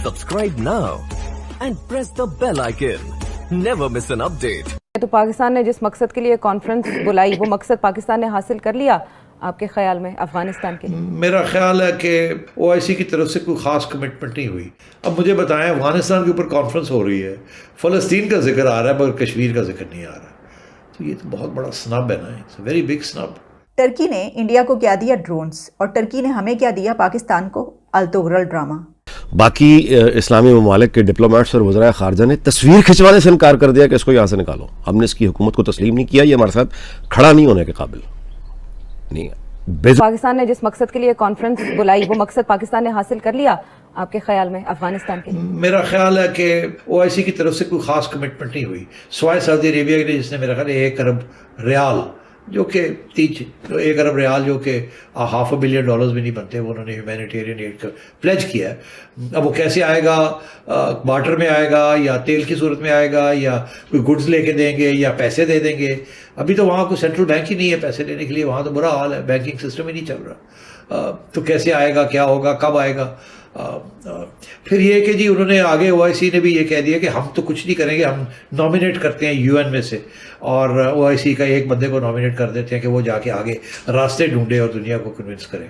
Subscribe now and press the bell icon. Never miss an update. تو پاکستان نے جس مقصد کے لیے کانفرنس بلائی وہ مقصد پاکستان نے حاصل کر لیا آپ کے خیال میں افغانستان کے لیے؟ میرا خیال ہے کہ او آئی سی کی طرف سے کوئی خاص کمٹمنٹ نہیں ہوئی. اب مجھے بتائیں افغانستان کے اوپر کانفرنس ہو رہی ہے, فلسطین کا ذکر آ رہا ہے مگر کشمیر کا ذکر نہیں آ رہا, تو یہ تو بہت بڑا سنب ہے نا, اٹس اے ویری بگ سنب. ترکی نے انڈیا کو کیا دیا؟ ڈرونز. اور ترکی نے ہمیں کیا دیا؟ پاکستان کو التغرل ڈرامہ. باقی اسلامی ممالک کے ڈپلومیٹس اور وزرائے خارجہ نے تصویر کھنچوانے سے انکار کر دیا کہ اس کو یہاں سے نکالو. ہم نے اس کی حکومت کو تسلیم نہیں کیا, یہ ہمارے ساتھ کھڑا نہیں ہونے کے قابل نہیں ہے. پاکستان نے جس مقصد کے لیے کانفرنس بلائی وہ مقصد پاکستان نے حاصل کر لیا آپ کے خیال میں افغانستان کے لیے؟ میرا خیال ہے کہ او آئی سی کی طرف سے کوئی خاص کمٹمنٹ نہیں ہوئی سوائے سعودی عربیہ کے, جس نے میرا خیال ہے 1 ارب ریال جو کہ 1 ارب ریال جو کہ $500 ملین بھی نہیں بنتے, وہ انہوں نے ہیومینیٹیرین ایڈ کا پلیج کیا ہے. اب وہ کیسے آئے گا, بارٹر میں آئے گا یا تیل کی صورت میں آئے گا یا کوئی گڈز لے کے دیں گے یا پیسے دے دیں گے؟ ابھی تو وہاں کوئی سینٹرل بینک ہی نہیں ہے پیسے لینے کے لیے, وہاں تو برا حال ہے, بینکنگ سسٹم ہی نہیں چل رہا. تو کیسے آئے گا, کیا ہوگا, کب آئے گا؟ پھر یہ کہ جی انہوں نے آگے او آئی سی نے بھی یہ کہہ دیا کہ ہم تو کچھ نہیں کریں گے, ہم نامینیٹ کرتے ہیں یو این میں سے اور او آئی سی کا ایک بندے کو نامینیٹ کر دیتے ہیں کہ وہ جا کے آگے راستے ڈھونڈے اور دنیا کو کنونس کرے.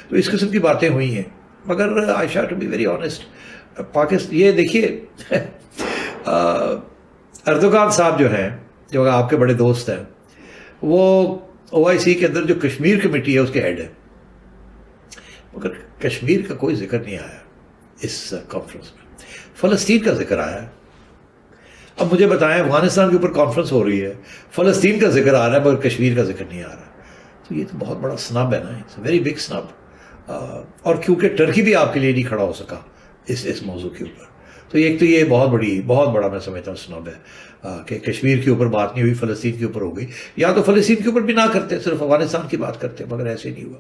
تو اس قسم کی باتیں ہوئی ہیں. مگر Ayesha to be very honest, Pakistan یہ دیکھیے اردوغان صاحب جو ہیں, جو آپ کے بڑے دوست ہیں, وہ او آئی سی کے اندر جو کشمیر کمیٹی ہے اس کے ہیڈ ہے, مگر کشمیر کا کوئی ذکر نہیں آیا اس کانفرنس میں. فلسطین کا ذکر آیا ہے. اب مجھے بتائیں افغانستان کے اوپر کانفرنس ہو رہی ہے, فلسطین کا ذکر آ رہا ہے مگر کشمیر کا ذکر نہیں آ رہا, تو یہ تو بہت بڑا سنب ہے نا, اٹس اے ویری بگ سنب. اور کیونکہ ٹرکی بھی آپ کے لیے نہیں کھڑا ہو سکا اس موضوع کے اوپر, تو ایک تو یہ بہت بڑا میں سمجھتا ہوں سنب ہے کہ کشمیر کے اوپر بات نہیں ہوئی, فلسطین کے اوپر ہو گئی. یا تو فلسطین کے اوپر بھی نہ کرتے, صرف افغانستان کی بات کرتے, مگر ایسے نہیں ہوا.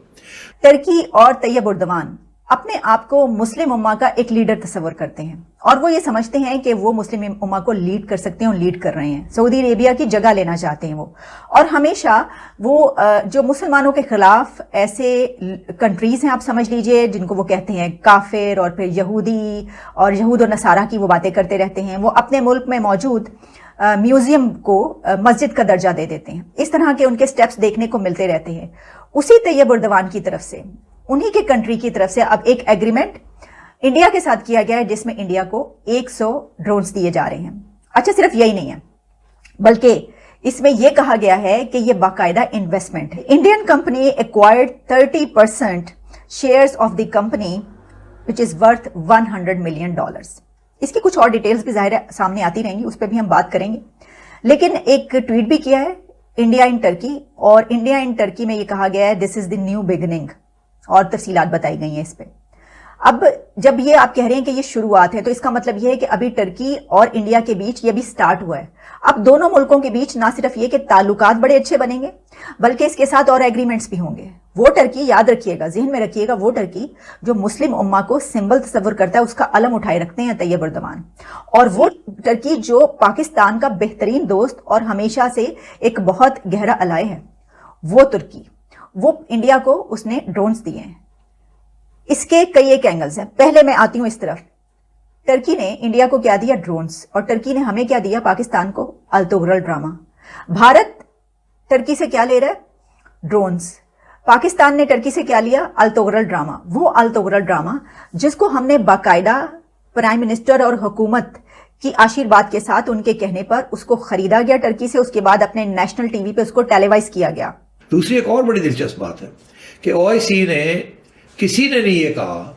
ترکی اور طیب اردوان اپنے آپ کو مسلم امہ کا ایک لیڈر تصور کرتے ہیں اور وہ یہ سمجھتے ہیں کہ وہ مسلم امہ کو لیڈ کر سکتے ہیں اور لیڈ کر رہے ہیں. سعودی عربیہ کی جگہ لینا چاہتے ہیں وہ, اور ہمیشہ وہ جو مسلمانوں کے خلاف ایسے کنٹریز ہیں آپ سمجھ لیجئے جن کو وہ کہتے ہیں کافر, اور پھر یہودی اور یہود و نصارہ کی وہ باتیں کرتے رہتے ہیں, وہ اپنے ملک میں موجود میوزیم کو مسجد کا درجہ دے دیتے ہیں. اس طرح کے ان کے سٹیپس دیکھنے کو ملتے رہتے ہیں. اسی طیب اردوان کی طرف سے, انہی کے کنٹری کی طرف سے اب ایک ایگریمنٹ انڈیا کے ساتھ کیا گیا ہے جس میں انڈیا کو 100 ڈرونز دیے جا رہے ہیں. اچھا, صرف یہی نہیں ہے بلکہ اس میں یہ کہا گیا ہے کہ یہ باقاعدہ انویسٹمنٹ ہے. Indian company acquired 30% shares of the company which is worth $100 million. اس کی کچھ اور ڈیٹیلز بھی ظاہر سامنے آتی رہیں گی, اس پہ بھی ہم بات کریں گے. لیکن ایک ٹویٹ بھی کیا ہے انڈیا ان ٹرکی, اور انڈیا ان ٹرکی میں یہ کہا گیا ہے دس از دی نیو بگننگ, اور تفصیلات بتائی گئی ہیں اس پہ. اب جب یہ آپ کہہ رہے ہیں کہ یہ شروعات ہے تو اس کا مطلب یہ ہے کہ ابھی ٹرکی اور انڈیا کے بیچ یہ بھی سٹارٹ ہوا ہے. اب دونوں ملکوں کے بیچ نہ صرف یہ کہ تعلقات بڑے اچھے بنیں گے بلکہ اس کے ساتھ اور ایگریمنٹس بھی ہوں گے. وہ ٹرکی, یاد رکھیے گا, ذہن میں رکھیے گا, وہ ٹرکی جو مسلم امہ کو سمبل تصور کرتا ہے, اس کا علم اٹھائے رکھتے ہیں طیب اردوان, اور وہ ٹرکی جو پاکستان کا بہترین دوست اور ہمیشہ سے ایک بہت گہرا الائے ہے, وہ ترکی, وہ انڈیا کو اس نے ڈرونز دیے ہیں. اس کے کئی ایک اینگلز ہیں. پہلے میں آتی ہوں اس طرف. ٹرکی نے انڈیا کو کیا دیا؟ ڈرونز. اور ٹرکی نے ہمیں کیا دیا؟ پاکستان کو التغرل ڈرامہ. بھارت ٹرکی سے کیا لے رہا ہے؟ ڈرونز. پاکستان نے ٹرکی سے کیا لیا؟ التغرل ڈرامہ. وہ التغرل ڈرامہ جس کو ہم نے باقاعدہ پرائم منسٹر اور حکومت کی آشیرواد کے ساتھ ان کے کہنے پر اس کو خریدا گیا ٹرکی سے, اس کے بعد اپنے نیشنل ٹی وی پہ اس کو ٹیلیوائز کیا گیا. دوسری ایک اور بڑی دلچسپ بات ہے کہ او آئی سی نے, کسی نے نہیں یہ کہا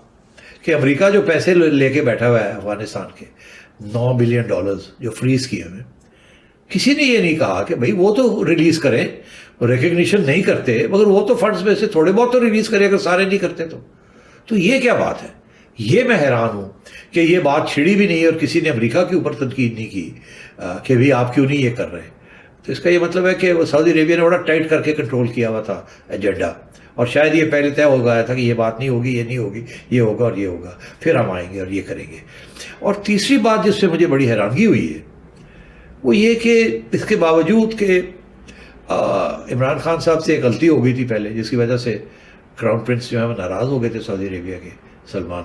کہ امریکہ جو پیسے لے کے بیٹھا ہوا ہے افغانستان کے $9 بلین جو فریز کیے ہوئے, کسی نے یہ نہیں کہا کہ بھئی وہ تو ریلیز کریں, ریکگنیشن نہیں کرتے مگر وہ تو فنڈز میں سے تھوڑے بہت تو ریلیز کرے, اگر سارے نہیں کرتے تو یہ کیا بات ہے؟ یہ میں حیران ہوں کہ یہ بات چھڑی بھی نہیں اور کسی نے امریکہ کے اوپر تنقید نہیں کی کہ بھئی آپ کیوں نہیں یہ کر رہے. تو اس کا یہ مطلب ہے کہ وہ سعودی عربیہ نے بڑا ٹائٹ کر کے کنٹرول کیا ہوا تھا ایجنڈا, اور شاید یہ پہلے طے ہو گیا تھا کہ یہ بات نہیں ہوگی, یہ نہیں ہوگی, یہ ہوگا اور یہ ہوگا, پھر ہم آئیں گے اور یہ کریں گے. اور تیسری بات جس سے مجھے بڑی حیرانگی ہوئی ہے وہ یہ کہ اس کے باوجود کہ عمران خان صاحب سے ایک غلطی ہو گئی تھی پہلے, جس کی وجہ سے کراؤن پرنس جو ہے وہ ناراض ہو گئے تھے سعودی عربیہ کے, سلمان,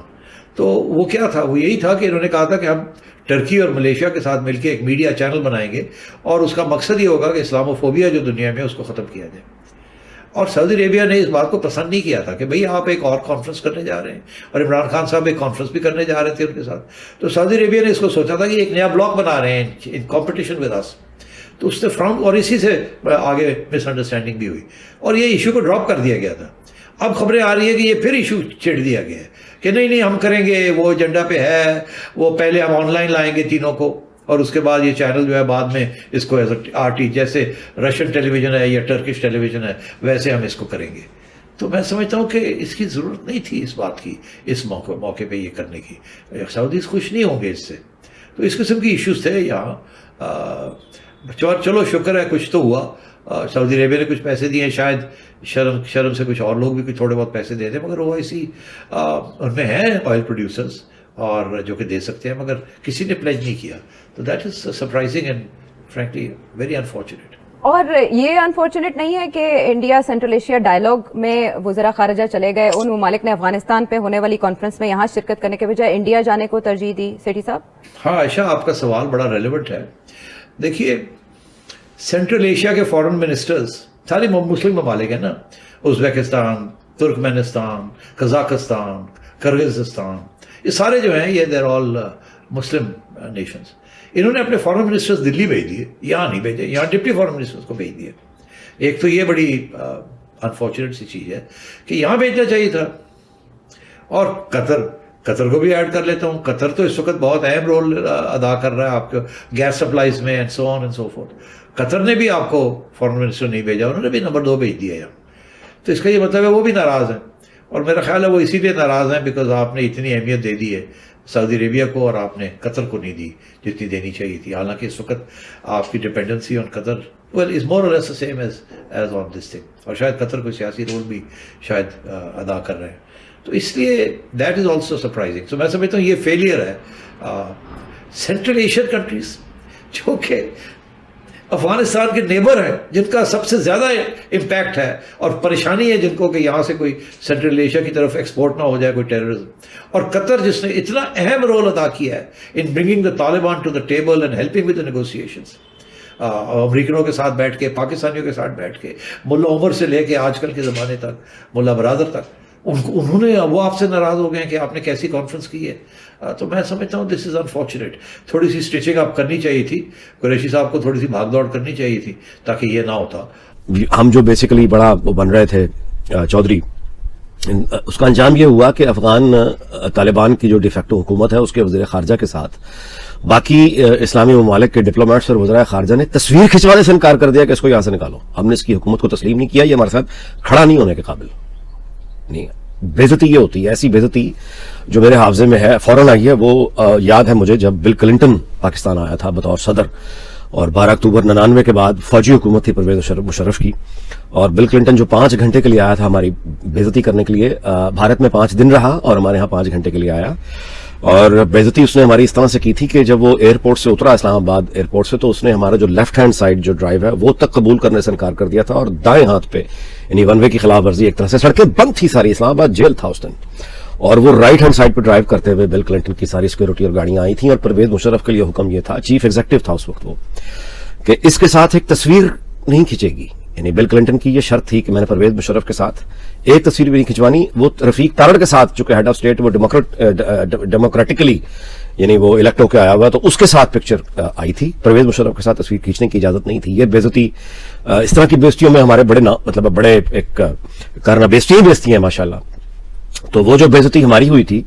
تو وہ کیا تھا؟ وہ یہی تھا کہ انہوں نے کہا تھا کہ ہم ٹرکی اور ملیشیا کے ساتھ مل کے ایک میڈیا چینل بنائیں گے اور اس کا مقصد یہ ہوگا کہ اسلاموفوبیا جو دنیا میں اس کو ختم کیا جائے. اور سعودی عربیہ نے اس بات کو پسند نہیں کیا تھا کہ بھئی آپ ایک اور کانفرنس کرنے جا رہے ہیں, اور عمران خان صاحب ایک کانفرنس بھی کرنے جا رہے تھے ان کے ساتھ. تو سعودی عربیہ نے اس کو سوچا تھا کہ ایک نیا بلاک بنا رہے ہیں ان کمپٹیشن ود اس. تو اس سے فرام, اور اسی سے آگے مس انڈرسٹینڈنگ بھی ہوئی اور یہ ایشو کو ڈراپ کر دیا گیا تھا. اب خبریں آ رہی ہیں کہ یہ پھر ایشو چھیڑ دیا گیا ہے کہ نہیں ہم کریں گے, وہ ایجنڈا پہ ہے, وہ پہلے ہم آن لائن لائیں گے تینوں کو, اور اس کے بعد یہ چینل جو ہے بعد میں اس کو ایز اے RT جیسے رشین ٹیلی ویژن ہے یا ٹرکش ٹیلی ویژن ہے ویسے ہم اس کو کریں گے. تو میں سمجھتا ہوں کہ اس کی ضرورت نہیں تھی اس بات کی, اس موقع پہ یہ کرنے کی. سعودیز خوش نہیں ہوں گے اس سے. تو اس قسم کی ایشوز تھے یہاں. چلو شکر ہے کچھ تو ہوا. سعودی عربیہ نے کچھ پیسے دیے, شاید شرم سے کچھ اور لوگ بھی کچھ تھوڑے بہت پیسے دے دیں, مگر OIC ان میں ہیں آئل پروڈیوسرز اور جو کہ دے سکتے ہیں, مگر کسی نے پلیج نہیں کیا. تو that is surprising and frankly very unfortunate. اور یہ انفارچونیٹ نہیں ہے کہ انڈیا سینٹرل ایشیا ڈائلاگ میں وزراء خارجہ چلے گئے, ان ممالک نے افغانستان پہ ہونے والی کانفرنس میں یہاں شرکت کرنے کے بجائے انڈیا جانے کو ترجیح دی. سیٹھی صاحب. ہاں عائشہ, آپ کا سوال بڑا ریلیونٹ ہے. دیکھیے سینٹرل ایشیا کے فارن منسٹرز سارے مسلم ممالک ہیں نا, ازبیکستان, ترکمانستان, قزاقستان, کرغزستان, یہ سارے جو ہیں یہ دیر آل مسلم نیشنز. انہوں نے اپنے فارن منسٹرز دلی بھیج دیے, یہاں نہیں بھیجے, یہاں ڈپٹی فارن منسٹرز کو بھیج دیے. ایک تو یہ بڑی انفارچونیٹ سی چیز ہے کہ یہاں بھیجنا چاہیے تھا. اور قطر کو بھی ایڈ کر لیتا ہوں. قطر تو اس وقت بہت اہم رول ادا کر رہا ہے آپ کے گیس سپلائیز میں and so on and so forth. Qatar نے بھی آپ کو فارن منسٹر نہیں بھیجا, انہوں نے بھی نمبر 2 بھیج دیا یہاں. تو اس کا یہ مطلب ہے وہ بھی ناراض ہیں, اور میرا خیال ہے وہ اسی لیے ناراض ہیں بیکاز آپ نے اتنی اہمیت دے دی ہے سعودی عربیہ کو اور آپ نے قطر کو نہیں دی جتنی دینی چاہیے تھی. حالانکہ اس وقت آپ کی dependency on Qatar is more or less the same as on this thing, اور شاید قطر کو سیاسی رول بھی شاید ادا کر رہے ہیں. تو اس لیے دیٹ از آلسو سرپرائزنگ. تو میں سمجھتا ہوں یہ فیلئر ہے سینٹرل ایشین کنٹریز جو کہ افغانستان کے نیبر ہیں, جن کا سب سے زیادہ امپیکٹ ہے اور پریشانی ہے جن کو کہ یہاں سے کوئی سینٹرل ایشیا کی طرف ایکسپورٹ نہ ہو جائے کوئی ٹیررزم. اور قطر جس نے اتنا اہم رول ادا کیا ہے in bringing the Taliban to the table and helping with the negotiations, امریکنوں کے ساتھ بیٹھ کے, پاکستانیوں کے ساتھ بیٹھ کے, ملا عمر سے لے کے آج کل کے زمانے تک ملا برادر تک, انہوں نے وہ آپ سے ناراض ہو گئے ہیں کہ آپ نے کیسی کانفرنس کی ہے. تو میں سمجھتا ہوں دس از انفارچونیٹ. تھوڑی سی اسٹچنگ آپ کرنی چاہیے تھی, قریشی صاحب کو تھوڑی سی بھاگ دوڑ کرنی چاہیے تھی تاکہ یہ نہ ہوتا. ہم جو بیسیکلی بڑا بن رہے تھے چودھری, اس کا انجام یہ ہوا کہ افغان طالبان کی جو ڈیفیکٹو حکومت ہے اس کے وزیر خارجہ کے ساتھ باقی اسلامی ممالک کے ڈپلومیٹس اور وزرائے خارجہ نے تصویر کھنچوانے سے انکار کر دیا کہ اس کو یہاں سے نکالو. ہم نے اس کی حکومت کو تسلیم نہیں کیا, یہ ہمارے ساتھ کھڑا نہیں ہونے کے قابل نہیں. بےزتی یہ ہوتی ہے, ایسی بےزتی جو میرے حافظے میں ہے فوراً آئی ہے. وہ یاد ہے مجھے جب بل کلنٹن پاکستان آیا تھا بطور صدر, اور 12 اکتوبر 99 کے بعد فوجی حکومت تھی پرویز مشرف کی, اور بل کلنٹن جو 5 گھنٹے کے لیے آیا تھا ہماری بےزتی کرنے کے لیے, بھارت میں 5 دن رہا اور ہمارے ہاں 5 گھنٹے کے لیے آیا. اور بےزتی اس نے ہماری اس طرح سے کی تھی کہ جب وہ ایئرپورٹ سے اترا, اسلام آباد ایئرپورٹ سے, تو اس نے ہمارا جو لیفٹ ہینڈ سائڈ جو ڈرائیو ہے وہ تک قبول کرنے سے انکار کر دیا تھا, اور دائیں ہاتھ پہ یعنی ون وے کی خلاف ورزی, ایک طرح سے سڑکیں بند تھی ساری, اسلام آباد جیل تھا اس دن, اور وہ رائٹ ہینڈ سائڈ پہ ڈرائیو کرتے ہوئے بل کلنٹن کی ساری سیکورٹی اور گاڑیاں آئی تھیں, اور پرویز مشرف کے لیے حکم یہ تھا, چیف ایگزیکٹو تھا اس وقت وہ, کہ اس کے ساتھ ایک تصویر نہیں کھینچے گی. یعنی بل کلنٹن کی یہ شرط تھی کہ میں نے پرویز مشرف کے ساتھ ایک تصویر بھی نہیں کھنچوانی. وہ رفیق تارڑ کے ساتھ چونکہ ہیڈ آف اسٹیٹ وہ ڈیموکریٹکلی یعنی وہ الیکٹ ہو کے آیا ہوا, تو اس کے ساتھ پکچر آئی تھی, پرویز مشرف کے ساتھ تصویر کھینچنے کی اجازت نہیں تھی. یہ بےزتی, اس طرح کی بےزتیوں میں ہمارے بڑے ایک کرنا بےزتی ہیں ماشاءاللہ. تو وہ جو بےزتی ہماری ہوئی تھی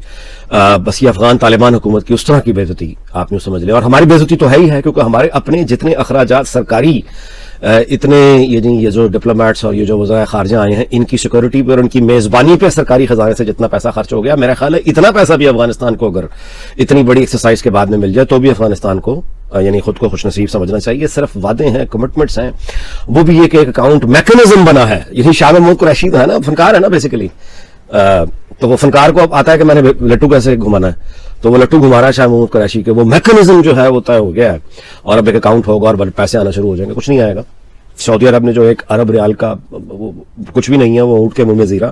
بس یہ افغان طالبان حکومت کی اس طرح کی بےزتی آپ نے سمجھ لیں. اور ہماری بےزتی تو ہے ہی ہے, کیونکہ ہمارے اپنے جتنے اخراجات سرکاری اتنے یہ جو ڈپلومیٹس اور یہ جو وزرائے خارجہ آئے ہیں, ان کی سیکورٹی پہ اور ان کی میزبانی پہ سرکاری خزانے سے جتنا پیسہ خرچ ہو گیا, میرا خیال ہے اتنا پیسہ بھی افغانستان کو اگر اتنی بڑی ایکسرسائز کے بعد میں مل جائے تو بھی افغانستان کو یعنی خود کو خوش نصیب سمجھنا چاہیے. صرف وعدے ہیں, کمٹمنٹس ہیں, وہ بھی یہ کہ ایک اکاؤنٹ میکنزم بنا ہے. یہی شاہ محمود قریشی ہے نا, فنکار ہے نا بیسیکلی, تو وہ فنکار کو اب آتا ہے کہ میں نے لٹو کیسے گھمانا ہے, تو وہ لٹو گھما رہا ہے شاہ محمود قریشی کے, وہ میکنزم جو ہے وہ طے ہو گیا ہے, اور اب ایک اکاؤنٹ ہوگا اور پیسے آنا شروع ہو جائیں گے. کچھ نہیں آئے گا. سعودی عرب نے جو 1 ارب ریال کا کچھ بھی نہیں ہے, وہ اونٹ کے منہ میں زیرہ,